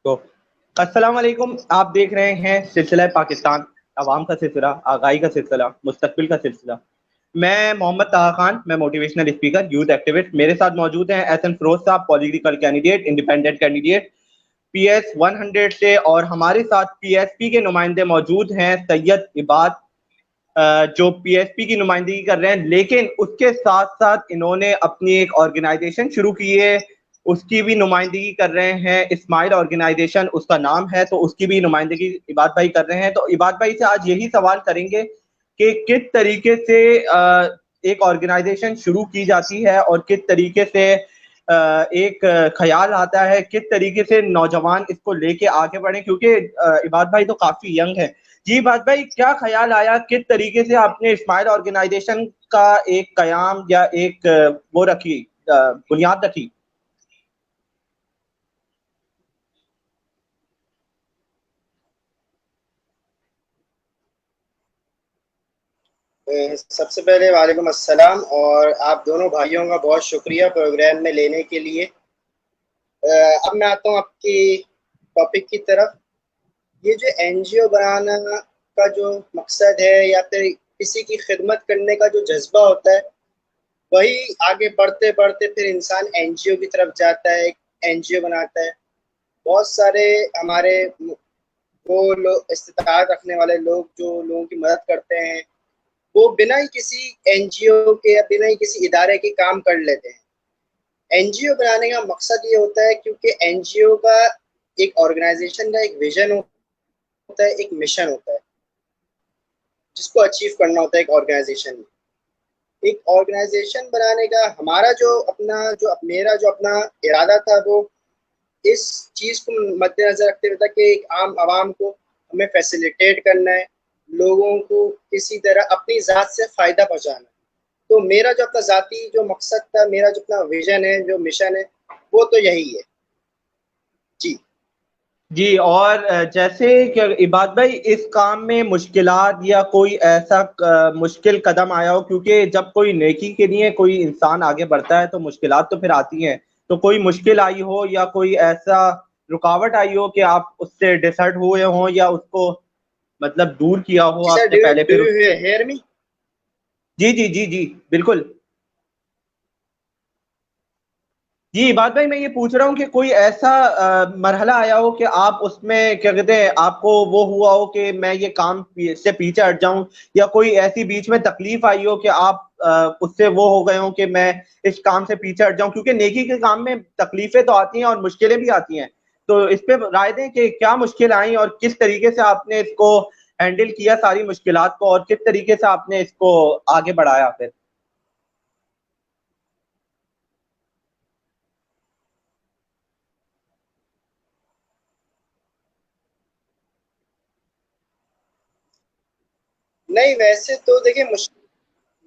तो अस्सलाम वालेकुम। आप देख रहे हैं सिलसिला पाकिस्तान, अवाम का सिलसिला, आगाही का सिलसिला, मुस्तकबिल का सिलसिला। मैं मोहम्मद ताहा खान, मैं मोटिवेशनल स्पीकर, यूथ एक्टिविस्ट। मेरे साथ मौजूद हैं एहसन फिरोज साहब, political candidate, independent candidate PS 100 से, और हमारे साथ पीएसपी के नुमाइंदे मौजूद हैं सैयद इबाद, जो पीएसपी की नुमाइंदगी कर रहे हैं, लेकिन उसके साथ साथ इन्होंने अपनी एक ऑर्गेनाइजेशन शुरू की है, उसकी भी नुमाइंदगी कर रहे हैं। इस्माइल ऑर्गेनाइजेशन उसका नाम है, तो उसकी भी नुमाइंदगी इबाद भाई कर रहे हैं। तो इबाद भाई से आज यही सवाल करेंगे कि किस तरीके से एक ऑर्गेनाइजेशन शुरू की जाती है और किस तरीके से एक ख्याल आता है, किस तरीके से नौजवान इसको लेके आगे बढ़े, क्योंकि इबाद भाई तो काफी यंग है। जी बात भाई, क्या ख्याल आया, किस तरीके से आपने इस्माइल ऑर्गेनाइजेशन का एक कयाम या एक वो रखी, बुनियाद रखी? सबसे पहले वालेकुम अस्सलाम, और आप दोनों भाइयों का बहुत शुक्रिया प्रोग्राम में लेने के लिए। अब मैं आता हूँ आपकी टॉपिक की तरफ। ये जो एनजीओ बनाना का जो मकसद है या फिर किसी की खिदमत करने का जो जज्बा होता है, वही आगे बढ़ते बढ़ते फिर इंसान एनजीओ की तरफ जाता है, एक एनजीओ बनाता है। बहुत सारे हमारे वो लोग, इस्तिताअत रखने वाले लोग जो लोगों की मदद करते हैं, वो बिना ही किसी एनजीओ के या बिना ही किसी इदारे के काम कर लेते हैं। एनजीओ बनाने का मकसद ये होता है, क्योंकि एनजीओ का एक ऑर्गेनाइजेशन का एक विजन होता है, एक मिशन होता है, जिसको अचीव करना होता है एक ऑर्गेनाइजेशन में। एक ऑर्गेनाइजेशन बनाने का हमारा जो मेरा जो अपना इरादा था, वो इस चीज को मद्देनजर रखते हुए था कि एक आम आवाम को हमें फैसिलिटेट करना है, लोगों को किसी तरह अपनी ज़ात से फ़ायदा पहुँचाना है। तो मेरा जो अपना ज़ाती जो मकसद था, मेरा जो अपना विज़न है, जो मिशन है, वो तो यही है। जी। जी, और जैसे कि इबाद भाई, इस काम में मुश्किलात या कोई ऐसा मुश्किल कदम आया हो, क्योंकि जब कोई नेकी के लिए कोई इंसान आगे बढ़ता है तो मुश्किलात तो फिर आती हैं। तो कोई मुश्किल आई हो या कोई ऐसा रुकावट आई हो कि आप उससे डिसहर्ट हुए हो या उसको मतलब दूर किया हो जी सर, आपने पहले, डू फिर यू हेयर मी? जी जी जी जी, बिल्कुल। जी बात भाई, मैं ये पूछ रहा हूँ कि कोई ऐसा मरहला आया हो कि आप उसमें क्या कहते हैं, आपको वो हुआ हो कि मैं ये काम से पीछे हट जाऊं, या कोई ऐसी बीच में तकलीफ आई हो कि आप उससे वो हो गए हो कि मैं इस काम से पीछे हट जाऊं, क्योंकि नेकी के काम में तकलीफें तो आती हैं और मुश्किलें भी आती हैं। तो इस पे राय दें कि क्या मुश्किल आई और किस तरीके से आपने इसको हैंडल किया सारी मुश्किलात को, और किस तरीके से आपने इसको आगे बढ़ाया फिर? नहीं, वैसे तो देखिए,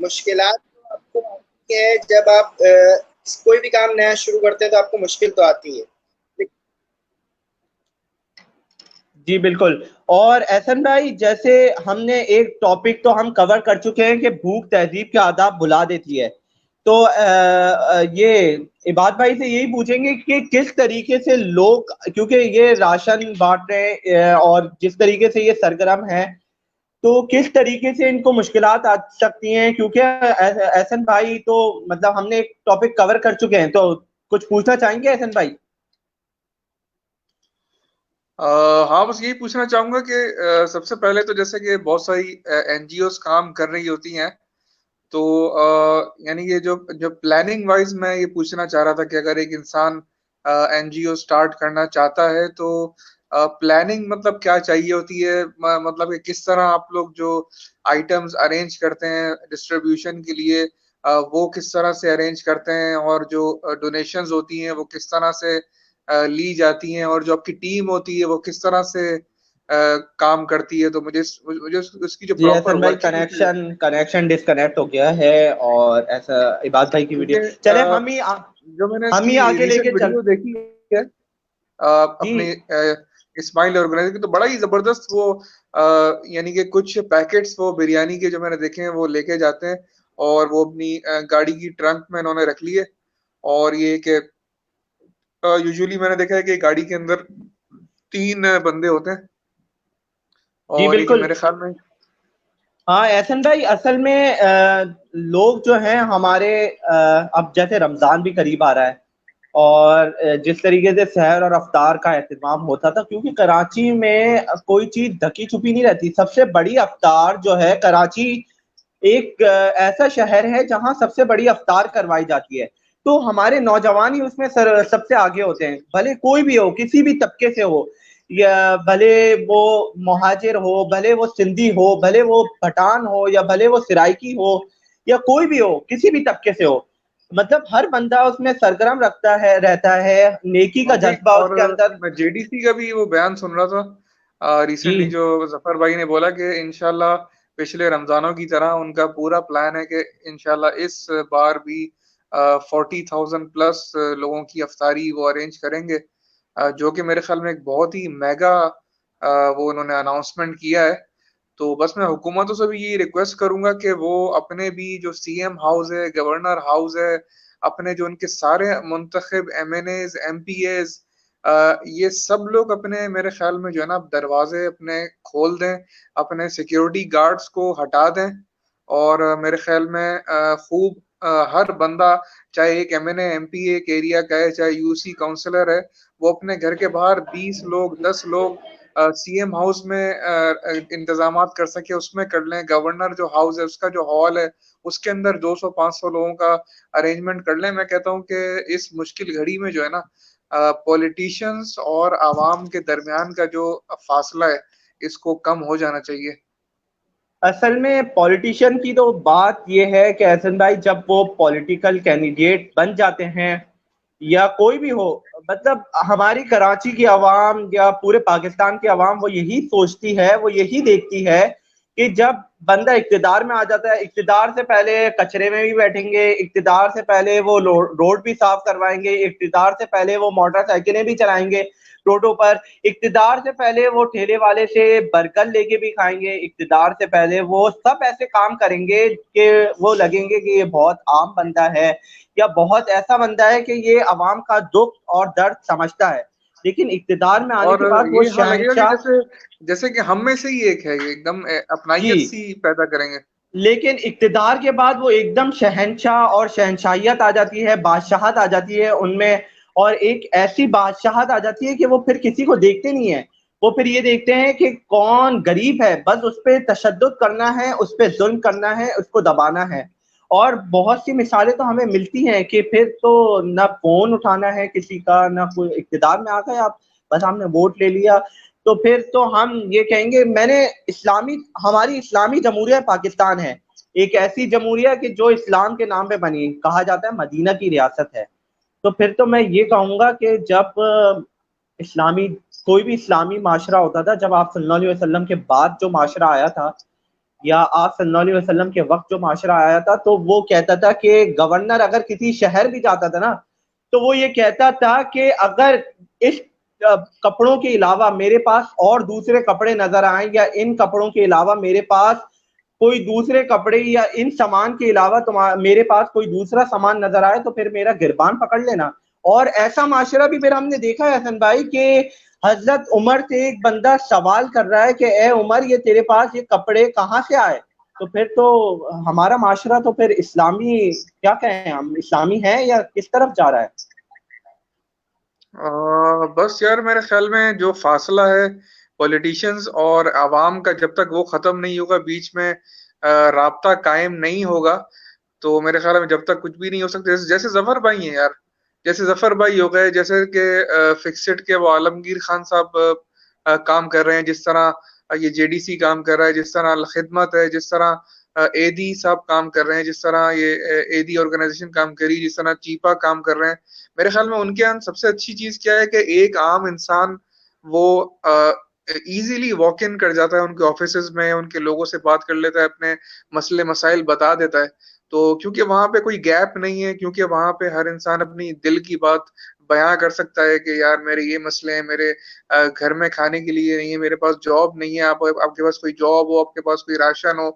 मुश्किलात तो आपको आती है जब आप कोई भी काम नया शुरू करते हैं, तो आपको मुश्किल तो आती है। जी बिल्कुल। और एहसन भाई, जैसे हमने एक टॉपिक तो हम कवर कर चुके हैं कि भूख तहजीब के आदाब भुला देती है। तो ये इबाद भाई से यही पूछेंगे कि किस तरीके से लोग, क्योंकि ये राशन बांट रहे हैं और जिस तरीके से ये सरगर्म है, तो किस तरीके से इनको मुश्किलात आ सकती हैं, क्योंकि एहसन भाई तो मतलब हमने एक टॉपिक कवर कर चुके हैं, तो कुछ पूछना चाहेंगे एहसन भाई? हाँ, बस यही पूछना चाहूंगा कि सबसे पहले तो जैसे कि बहुत सारी एनजीओज काम कर रही होती हैं, तो यानी ये जो जो प्लानिंग वाइज मैं ये पूछना चाह रहा था कि अगर एक इंसान एनजीओ स्टार्ट करना चाहता है, तो प्लानिंग मतलब क्या चाहिए होती है, मतलब कि किस तरह आप लोग जो आइटम्स अरेंज करते हैं डिस्ट्रीब्यूशन के लिए, वो किस तरह से अरेंज करते हैं, और जो डोनेशंस होती हैं वो किस तरह से ली जाती हैं, और जो आपकी टीम होती है वो किस तरह से काम करती है। तो मुझे मुझे उसकी जो जी प्रॉपर एहसन भाई, वर्किंग, कनेक्शन कनेक्शन डिस्कनेक्ट हो गया है, और ऐसा इबाद भाई की वीडियो, क्योंकि चले जो मैंने हम ही इसकी आगे रीसेंट लेके चल। वीडियो देखी है अपने जी इस्माइल ऑर्गेनाइजेशन की, तो बड़ा ही जबरदस्त वो यानी कि कुछ पैकेट्स वो बिरयानी के जो मैंने देखे हैं वो लेके जाते हैं, और वो अपनी गाड़ी की ट्रंक में इन्होंने रख लिए। और ये कि यूजुअली मैंने देखा है कि गाड़ी के अंदर 3 बंदे होते हैं जी और ये बिल्कुल। मेरे ख्याल में हाँ एहसन भाई, असल में लोग जो हैं हमारे, अब जैसे रमज़ान भी करीब आ रहा है, और जिस तरीके से सहर और अफ्तार का एहतमाम होता था, क्योंकि कराची में कोई चीज़ ढकी छुपी नहीं रहती। सबसे बड़ी अफ्तार जो है, कराची एक ऐसा शहर है जहाँ सबसे बड़ी अफ्तार करवाई जाती है। तो हमारे नौजवान ही उसमें सबसे आगे होते हैं, भले कोई भी हो, किसी भी तबके से हो, या भले वो मुहाजिर हो, भले वो सिंधी हो, भले वो पठान हो, या भले वो सिराइकी हो, या कोई भी हो, किसी भी तबके से हो। मतलब हर बंदा उसमें सरगर्म रखता है, रहता है, नेकी का अभी जज्बा और उसके अंदर। मैं जेडीसी का भी वो बयान सुन रहा था रिसेंटली, जी जो जफर भाई ने बोला कि इंशाल्लाह पिछले रमजानों की तरह उनका पूरा प्लान है कि इंशाल्लाह इस बार भी 40,000 प्लस लोगों की अफ्तारी वो अरेंज करेंगे, जो कि मेरे ख्याल में एक बहुत ही मेगा वो उन्होंने अनाउंसमेंट किया है। तो बस मैं हुकूमतों से भी यही रिक्वेस्ट करूंगा कि वो अपने भी जो सीएम हाउस है, गवर्नर हाउस है, अपने जो उनके सारे मुंतखब एमएनएज एमपीएज, ये सब लोग अपने मेरे ख्याल में जो है ना दरवाजे अपने खोल दें, अपने सिक्योरिटी गार्ड्स को हटा दें, और मेरे ख्याल में खूब हर बंदा, चाहे एक एमएनए एमपी एक एरिया का है, चाहे यूसी काउंसलर है, वो अपने घर के बाहर 20 लोग 10 लोग सीएम हाउस में इंतजामात कर सके उसमें कर लें। गवर्नर जो हाउस है उसका जो हॉल है उसके अंदर 200-500 लोगों का अरेंजमेंट कर लें। मैं कहता हूँ कि इस मुश्किल घड़ी में जो है ना पॉलिटिशियंस और आवाम के दरमियान का जो फासला है इसको कम हो जाना चाहिए। असल में पॉलिटिशियन की तो बात यह है कि एहसन भाई, जब वो पॉलिटिकल कैंडिडेट बन जाते हैं, या कोई भी हो, मतलब हमारी कराची की आवाम या पूरे पाकिस्तान की आवाम, वो यही सोचती है, वो यही देखती है कि जब बंदा इक्तिदार में आ जाता है, इक्तिदार से पहले कचरे में भी बैठेंगे, इक्तिदार से पहले वो रोड भी साफ करवाएंगे, इक्तिदार से पहले वो मोटरसाइकिलें भी चलाएंगे रोडों पर, इक्तिदार से पहले वो ठेले वाले से बर्गर लेके भी खाएंगे, इक्तिदार से पहले वो सब ऐसे काम करेंगे कि वो लगेंगे कि ये बहुत आम बंदा है, या बहुत ऐसा बंदा है कि ये अवाम का दुख और दर्द समझता है। लेकिन इक्तिदार में आने और के बाद वो ये हाँ लगेगा कि शहंशाह। जैसे जैसे कि हम में से ही एक है, ये एकदम जी, अपनाइयत सी पैदा करेंगे। लेकिन इक्तिदार के बाद वो एकदम शहंशाह और शहंशाहियत आ जाती है, बादशाहत आ जाती है उनमें, और एक ऐसी बादशाहत आ जाती है कि वो फिर किसी को देखते नहीं है। वो फिर ये देखते हैं कि कौन गरीब है, बस उस पर तशद्दुद करना है, उस पर जुल्म करना है, उसको दबाना है। और बहुत सी मिसालें तो हमें मिलती हैं कि फिर तो ना फोन उठाना है किसी का, ना कोई, इक्तिदार में आ गए आप, बस हमने वोट ले लिया, तो फिर तो हम ये कहेंगे मैंने इस्लामी, हमारी इस्लामी जमहूरिया पाकिस्तान है, एक ऐसी जमहूरिया कि जो इस्लाम के नाम पे बनी, कहा जाता है मदीना की रियासत है। तो फिर तो मैं ये कहूँगा कि जब इस्लामी, कोई भी इस्लामी माशरा होता था, जब आप सल्लल्लाहु अलैहि वसल्लम के बाद जो माशरा आया था, या आप सल्लल्लाहु अलैहि वसल्लम के वक्त जो माशरा आया था, तो वो कहता था कि गवर्नर अगर किसी शहर भी जाता था ना, तो वो ये कहता था कि अगर इस कपड़ों के अलावा मेरे पास और दूसरे कपड़े नजर आए, या इन कपड़ों के अलावा मेरे पास कोई दूसरे कपड़े, या इन सामान के अलावा तुम्हारा मेरे पास कोई दूसरा सामान नजर आए, तो फिर मेरा गिरबान पकड़ लेना। और ऐसा माशरा भी फिर हमने देखा है हसन भाई कि हजरत उमर से एक बंदा सवाल कर रहा है कि ए उमर, ये तेरे पास ये कपड़े कहाँ से आए? तो फिर तो हमारा माशरा तो फिर इस्लामी, क्या कहें हम, इस्लामी है या किस तरफ जा रहा है? बस यार मेरे ख्याल में जो फासला है पॉलिटिशियंस और आवाम का, जब तक वो खत्म नहीं होगा, बीच में राब्ता कायम नहीं होगा, तो मेरे ख्याल में जब तक कुछ भी नहीं हो सकता। जैसे जैसे जफर भाई हैं यार, जैसे जफर भाई हो गए, जैसे कि फिक्सेड के वो आलमगीर खान साहब काम कर रहे हैं, जिस तरह ये जेडीसी काम कर रहा है, जिस तरह अल खिदमत है, जिस तरह एदी साहब काम कर रहे हैं, जिस तरह ये एदी ऑर्गेनाइजेशन काम करी, जिस तरह चीपा काम कर रहे हैं। मेरे ख्याल में उनके यहाँ सबसे अच्छी चीज क्या है कि एक आम इंसान वो इजीली वॉक इन कर जाता है उनके ऑफिसेज में, उनके लोगों से बात कर लेता है, अपने मसले मसाइल बता देता है। तो क्योंकि वहां पे कोई गैप नहीं है, क्योंकि वहां पे हर इंसान अपनी दिल की बात बयां कर सकता है कि यार मेरे ये मसले हैं, मेरे घर में खाने के लिए नहीं है, मेरे पास जॉब नहीं है, आपके पास कोई जॉब हो, आपके पास कोई राशन हो,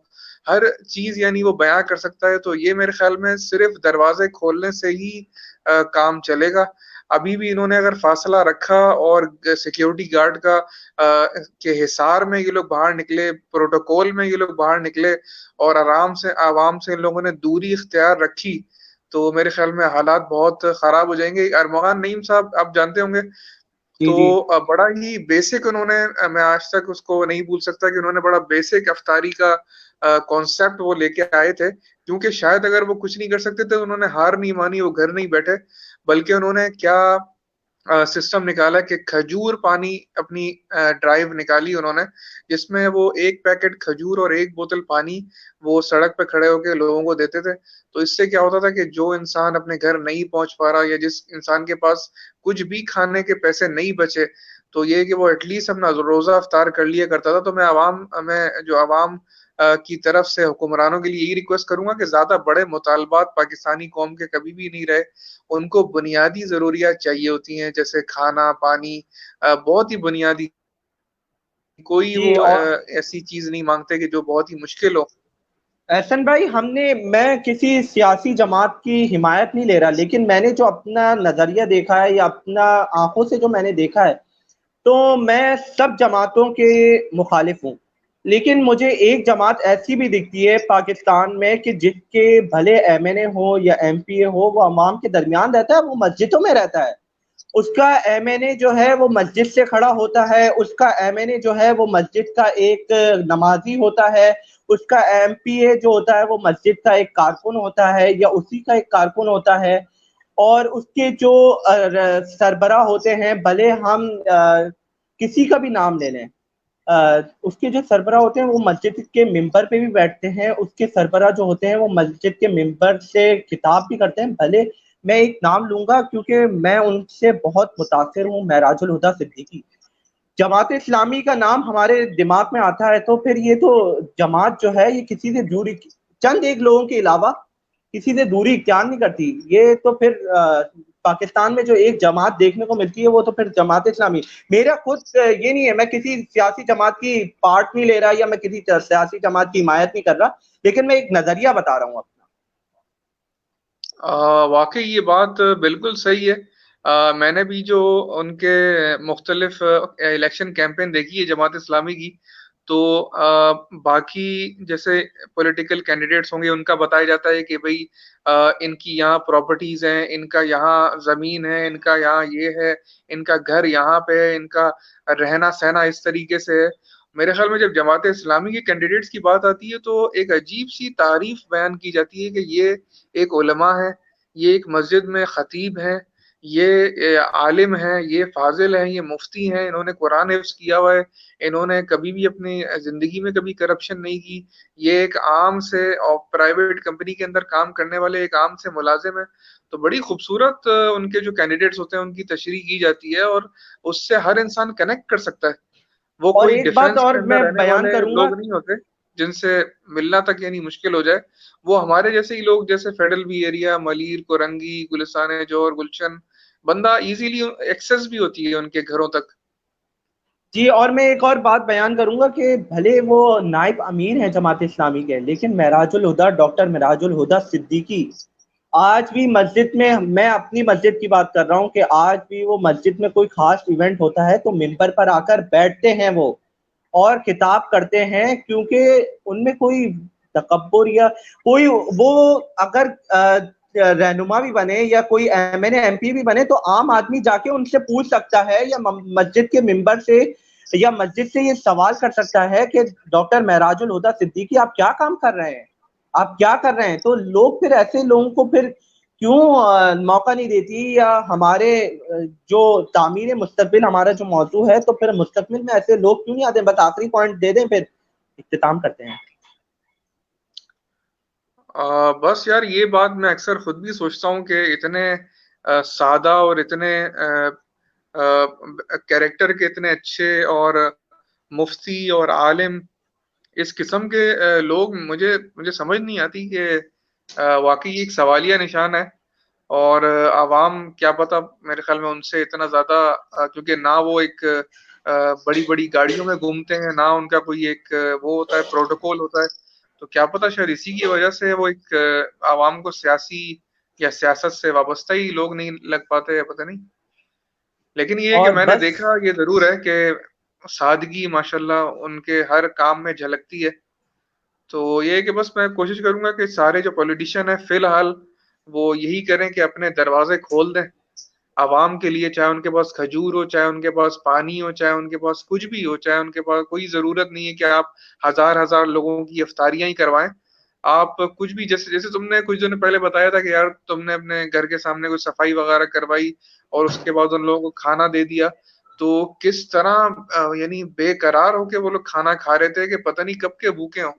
हर चीज यानी वो बयां कर सकता है। तो ये मेरे ख्याल में सिर्फ दरवाजे खोलने से ही काम चलेगा। अभी भी इन्होंने अगर फासला रखा और सिक्योरिटी गार्ड का के हिसार में ये लोग बाहर निकले, प्रोटोकॉल में ये लोग बाहर निकले और आराम से आवाम से इन लोगों ने दूरी इख्तियार रखी, तो मेरे ख्याल में हालात बहुत खराब हो जाएंगे। अरमगान नईम साहब आप जानते होंगे, जी जी। तो बड़ा ही बेसिक उन्होंने मैं आज तक उसको नहीं भूल सकता कि उन्होंने बड़ा बेसिक अफ्तारी का कॉन्सेप्ट वो लेके आए थे, क्योंकि शायद अगर वो कुछ नहीं कर सकते थे, उन्होंने हार नहीं मानी, वो घर नहीं बैठे, बल्कि उन्होंने क्या सिस्टम निकाला कि खजूर पानी अपनी ड्राइव निकाली उन्होंने, जिसमें वो एक पैकेट खजूर और एक बोतल पानी वो सड़क पे खड़े होके लोगों को देते थे। तो इससे क्या होता था कि जो इंसान अपने घर नहीं पहुंच पा रहा या जिस इंसान के पास कुछ भी खाने के पैसे नहीं बचे, तो ये कि वो एटलीस्ट अपना रोजा अफ्तार कर लिया करता था। तो मैं जो आवाम की तरफ से हुक्मरानों के लिए यही रिक्वेस्ट करूंगा कि ज्यादा बड़े मुतालबात पाकिस्तानी कौम के कभी भी नहीं रहे। उनको बुनियादी जरूरियात चाहिए होती हैं, जैसे खाना पानी, बहुत ही बुनियादी, कोई जी वो और ऐसी चीज नहीं मांगते कि जो बहुत ही मुश्किल हो। एहसन भाई, मैं किसी सियासी जमात की हिमायत नहीं ले रहा, लेकिन मैंने जो अपना नजरिया देखा है या अपना आंखों से जो मैंने देखा है, तो मैं सब जमातों के मुखालिफ हूँ। लेकिन मुझे एक जमात ऐसी भी दिखती है पाकिस्तान में कि जिसके भले एमएनए हो या एमपीए हो, वो अवाम के दरमियान रहता है, वो मस्जिदों में रहता है। उसका एमएनए जो है वो मस्जिद से खड़ा होता है, उसका एमएनए जो है वो मस्जिद का एक नमाजी होता है, उसका एमपीए जो होता है वो मस्जिद का एक कारकुन होता है या उसी का एक कारकुन होता है। और उसके जो सरबराह होते हैं, भले हम किसी का भी नाम ले लें, उसके जो सरबराह होते हैं वो मस्जिद के मिंबर पे भी बैठते हैं, उसके सरबराह जो होते हैं वो मस्जिद के मिंबर से खिताब भी करते हैं। भले मैं एक नाम लूंगा क्योंकि मैं उनसे बहुत मुतासिर हूँ, महराजुल हुदा सिद्दीकी। जमात इस्लामी का नाम हमारे दिमाग में आता है तो फिर ये तो जमात जो है ये किसी से दूरी, चंद एक लोगों के अलावा किसी से दूरी इख्तियार नहीं करती। ये तो फिर पाकिस्तान में जो एक जमात देखने को मिलती है वो तो फिर जमात इस्लामी। मेरा खुद ये नहीं है, मैं किसी सियासी जमात की पार्ट नहीं ले रहा या मैं किसी सियासी जमात की हिमायत नहीं कर रहा, लेकिन मैं एक नजरिया बता रहा हूँ अपना। वाकई ये बात बिल्कुल सही है। मैंने भी जो उनके मुख्तलिफ इलेक्शन कैंपेन देखी है जमात इस्लामी की, तो बाकी जैसे पॉलिटिकल कैंडिडेट्स होंगे उनका बताया जाता है कि भाई इनकी यहाँ प्रॉपर्टीज हैं, इनका यहाँ जमीन है, इनका यहाँ ये है, इनका घर यहाँ पे है, इनका रहना सहना इस तरीके से है। मेरे ख्याल में जब जमात इस्लामी के कैंडिडेट्स की बात आती है तो एक अजीब सी तारीफ बयान की जाती है कि ये एक उलमा है, ये एक मस्जिद में खतीब हैं, ये आलिम हैं, ये फाजिल हैं, ये मुफ्ती हैं, इन्होंने कुरान हिफ्ज किया हुआ है, इन्होंने कभी भी अपनी जिंदगी में कभी करप्शन नहीं की, ये एक आम से और प्राइवेट कंपनी के अंदर काम करने वाले एक आम से मुलाजिम है। तो बड़ी खूबसूरत उनके जो कैंडिडेट्स होते हैं उनकी तशरीह की जाती है और उससे हर इंसान कनेक्ट कर सकता है। वो और कोई एक बात डिफेंस के और अंदर मैं रहने बयान वाले करूंगा। लोग नहीं होते जिनसे मिलना तक यानी मुश्किल हो जाए। वो हमारे जैसे ही लोग, जैसे Federal B Area, Malir, Korangi, Gulistan जोर, गुलशन, बंदा इजीली एक्सेस भी होती है उनके घरों तक। जी, और मैं एक और बात बयान करूंगा कि भले वो नायब अमीर हैं जमात इस्लामी के, लेकिन महराजुल हुदा डॉक्टर महराजुल हुदा सिद्दीकी आज भी मस्जिद में, मैं अपनी मस्जिद की बात कर रहा हूँ कि आज भी वो मस्जिद में कोई खास इवेंट होता है तो मिंबर पर आकर बैठते हैं वो और खिताब करते हैं, क्योंकि उनमें कोई तकब्बुर या कोई वो अगर रहनुमा भी बने या कोई एमएनए एमपी भी बने तो आम आदमी जाके उनसे पूछ सकता है या मस्जिद के मिंबर से या मस्जिद से ये सवाल कर सकता है कि डॉक्टर महराजुल हुदा सिद्दीकी आप क्या काम कर रहे हैं, आप क्या कर रहे हैं। तो लोग फिर ऐसे लोगों को फिर क्यों मौका नहीं देती, या हमारे जो तामीर मुस्तकबिल हमारा जो मौजू है, तो फिर मुस्तकबिल में ऐसे लोग क्यों नहीं आते। बस आखिरी पॉइंट दे दें फिर इख्तिताम करते हैं। बस यार ये बात मैं अक्सर खुद भी सोचता हूँ कि इतने सादा और इतने कैरेक्टर के इतने अच्छे और मुफ्ती और आलिम इस किस्म के लोग मुझे मुझे समझ नहीं आती कि वाकई एक सवालिया निशान है। और आवाम क्या पता, मेरे ख्याल में उनसे इतना ज्यादा क्योंकि ना वो एक बड़ी बड़ी गाड़ियों में घूमते हैं, ना उनका कोई एक वो होता है, प्रोटोकॉल होता है। तो क्या पता शायद इसी की वजह से वो एक आवाम को सियासी या सियासत से वाबस्ता ही लोग नहीं लग पाते, या पता नहीं। लेकिन ये है कि और मैंने बस देखा ये ज़रूर है कि सादगी माशाल्लाह उनके हर काम में झलकती है। तो ये है कि बस मैं कोशिश करूँगा कि सारे जो पॉलिटिशियन हैं फ़िलहाल वो यही करें कि अपने दरवाज़े खोल दें आवाम के लिए, चाहे उनके पास खजूर हो, चाहे उनके पास पानी हो, चाहे उनके पास कुछ भी हो, चाहे उनके पास कोई ज़रूरत नहीं है कि आप हज़ार-हज़ार लोगों की इफ्तारियाँ ही करवाएँ। आप कुछ भी जैसे जैसे तुमने कुछ दिनों पहले बताया था कि यार तुमने अपने घर के सामने कुछ सफाई वगैरह करवाई और उसके बाद उन लोगों को खाना दे दिया। तो किस तरह यानी बेकरार होके वो लोग खाना खा रहे थे कि पता नहीं कब के भूखे हों।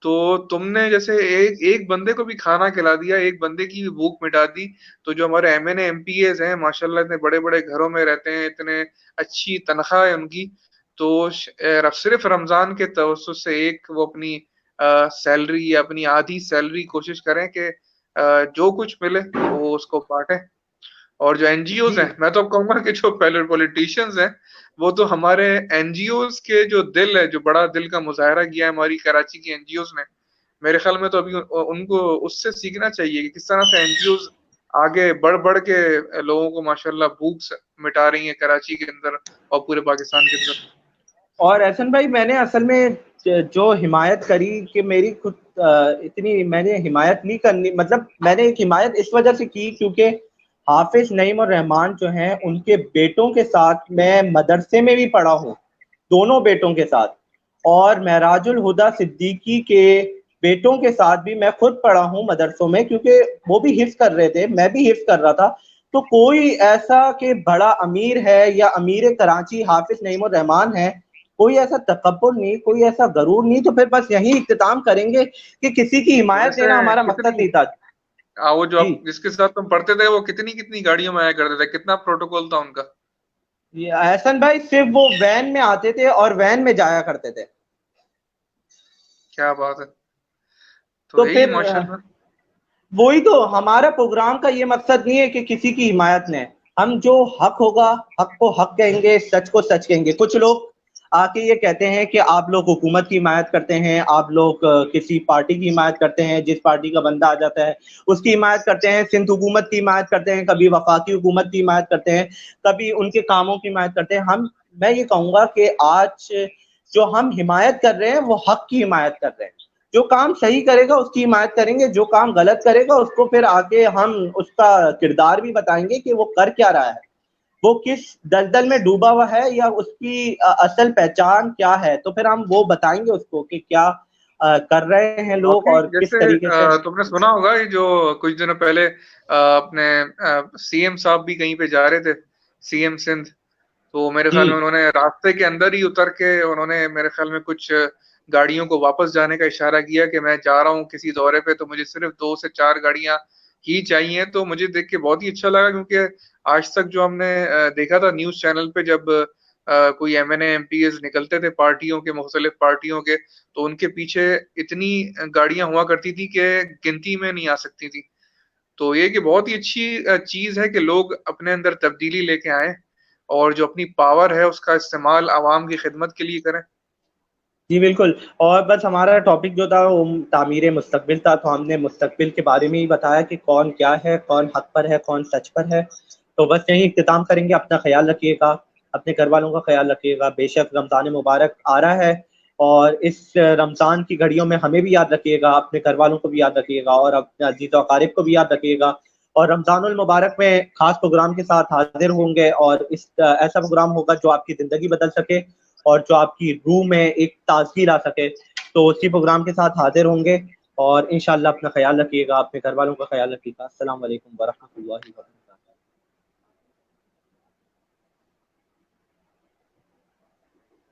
तो तुमने जैसे एक एक बंदे को भी खाना खिला दिया, एक बंदे की भी भूख मिटा दी, तो जो हमारे एमएनए, एमपीएज़ हैं माशाल्लाह इतने बड़े-बड़े घरों में रहते हैं, इतने अच्छी तनख्वाह है उनकी, तो सिर्फ़ रमज़ान के तवज्जुह से एक वो अपनी सैलरी या अपनी आधी सैलरी कोशिश करें कि जो कुछ मिले वो उसको बाँटें। और जो एनजीओज़ जी। हैं, मैं तो अब कहूँगा कि जो पहले पॉलिटिशियंस हैं, वो तो हमारे एनजीओज़ के जो दिल है, जो बड़ा दिल का मुज़ाहरा किया है हमारी कराची की एनजीओज़ ने, मेरे ख़्याल में तो अभी उनको उससे सीखना चाहिए कि किस तरह से एनजीओज़ आगे बढ़-बढ़ के लोगों को माशाल्लाह भूख से मिटा रही हैं कराची के अंदर और पूरे पाकिस्तान के अंदर। और एहसन भाई, मैंने असल में जो हिमायत करी कि मेरी खुद इतनी मैंने हिमायत नहीं करनी, मतलब मैंने एक हिमायत इस वजह से की क्योंकि हाफिज नईम और रहमान जो हैं उनके बेटों के साथ मैं मदरसे में भी पढ़ा हूँ, दोनों बेटों के साथ। और महराजुल हुदा सिद्दीकी के बेटों के साथ भी मैं खुद पढ़ा हूँ मदरसों में, क्योंकि वो भी हिफ्ज कर रहे थे, मैं भी हिफ्ज कर रहा था। तो कोई ऐसा कि बड़ा अमीर है या अमीर कराची हाफिज नईम और रहमान है, कोई ऐसा तकब्बुर नहीं, कोई ऐसा गरूर नहीं। तो फिर बस यही इख्तिताम करेंगे कि किसी की तो हिमायत वैसे देना हमारा मकसद कितनी नहीं था। वो जो जी, आप जिसके साथ तुम पढ़ते थे, वो कितनी-कितनी गाड़ियों में आया करते थे? कितना प्रोटोकॉल था उनका? ये एहसन भाई सिर्फ वो वैन में आते थे और वैन में जाया करते थे। क्या बात है! तो तो यही फिर माशाल्लाह। वही तो हमारा प्रोग्राम का ये मकसद नहीं है कि किसी की हिमायत ने, हम जो हक होगा हक को हक कहेंगे, सच को सच कहेंगे। कुछ लोग आके ये कहते हैं कि आप लोग हुकूमत की हिमायत करते हैं, आप लोग किसी पार्टी की हिमायत करते हैं, जिस पार्टी का बंदा आ जाता है उसकी हिमायत करते हैं, सिंध हुकूमत की हिमायत करते हैं, कभी वफाकी हुकूमत की हिमायत करते हैं, कभी उनके कामों की हिमायत करते हैं। मैं ये कहूँगा कि आज जो हम हिमायत कर रहे हैं वो हक की हिमायत कर रहे हैं। जो काम सही करेगा उसकी हिमायत करेंगे, जो काम गलत करेगा उसको फिर आगे हम उसका किरदार भी बताएंगे कि वो कर क्या रहा है, वो किस दलदल में डूबा हुआ है या उसकी असल पहचान क्या है। तो फिर हम वो बताएंगे उसको कि क्या कर रहे हैं लोग वाक़ई और किस जैसे तरीके से। तुमने सुना होगा ये जो कुछ दिनों पहले अपने सीएम साहब भी कहीं पे जा रहे थे, सीएम सिंध। तो मेरे ख़्याल में जी, उन्होंने रास्ते के अंदर ही उतर के उन्होंने मेरे ख़्याल में कुछ गाड़ियों को वापस जाने का इशारा किया कि मैं जा रहा हूँ किसी दौरे पे, तो मुझे सिर्फ़ 2 से 4 गाड़ियाँ ही चाहिए। तो मुझे देख के बहुत ही अच्छा लगा क्योंकि आज तक जो हमने देखा था न्यूज़ चैनल पे जब कोई एमएनए, एमपीएस निकलते थे पार्टियों के, मुख़्तलिफ़ पार्टियों के, तो उनके पीछे इतनी गाड़ियाँ हुआ करती थी कि गिनती में नहीं आ सकती थी। तो ये कि बहुत ही अच्छी चीज़ है कि लोग अपने अंदर तब्दीली लेके आएँ और जो अपनी पावर है उसका इस्तेमाल आवाम की खिदमत के लिए करें। जी बिल्कुल। और बस हमारा टॉपिक जो था वो तामीर मुस्तक़बिल था, तो हमने मुस्तक़बिल के बारे में ही बताया कि कौन क्या है, कौन हक पर है, कौन सच पर है। तो बस यहीं इख्तिताम करेंगे। अपना ख़्याल रखिएगा, अपने घरवालों का ख़्याल रखिएगा। बेशक रमज़ान मुबारक आ रहा है और इस रमज़ान की घड़ियों में हमें भी याद रखिएगा, अपने घरवालों को भी याद रखिएगा और अपने अज़ीज़ व अक़ारिब को भी याद रखिएगा। और रमज़ानुल मुबारक में ख़ास प्रोग्राम के साथ हाज़िर होंगे और इस ऐसा प्रोग्राम होगा जो आपकी ज़िंदगी बदल सके और जो आपकी रूह में एक ताज़गी ला सके। तो उसी प्रोग्राम के साथ हाज़िर होंगे और इंशाअल्लाह अपना ख़्याल रखिएगा, अपने घरवालों का ख़्याल रखिएगा। अस्सलाम वालेकुम व रहमतुल्लाहि व बरकातहू।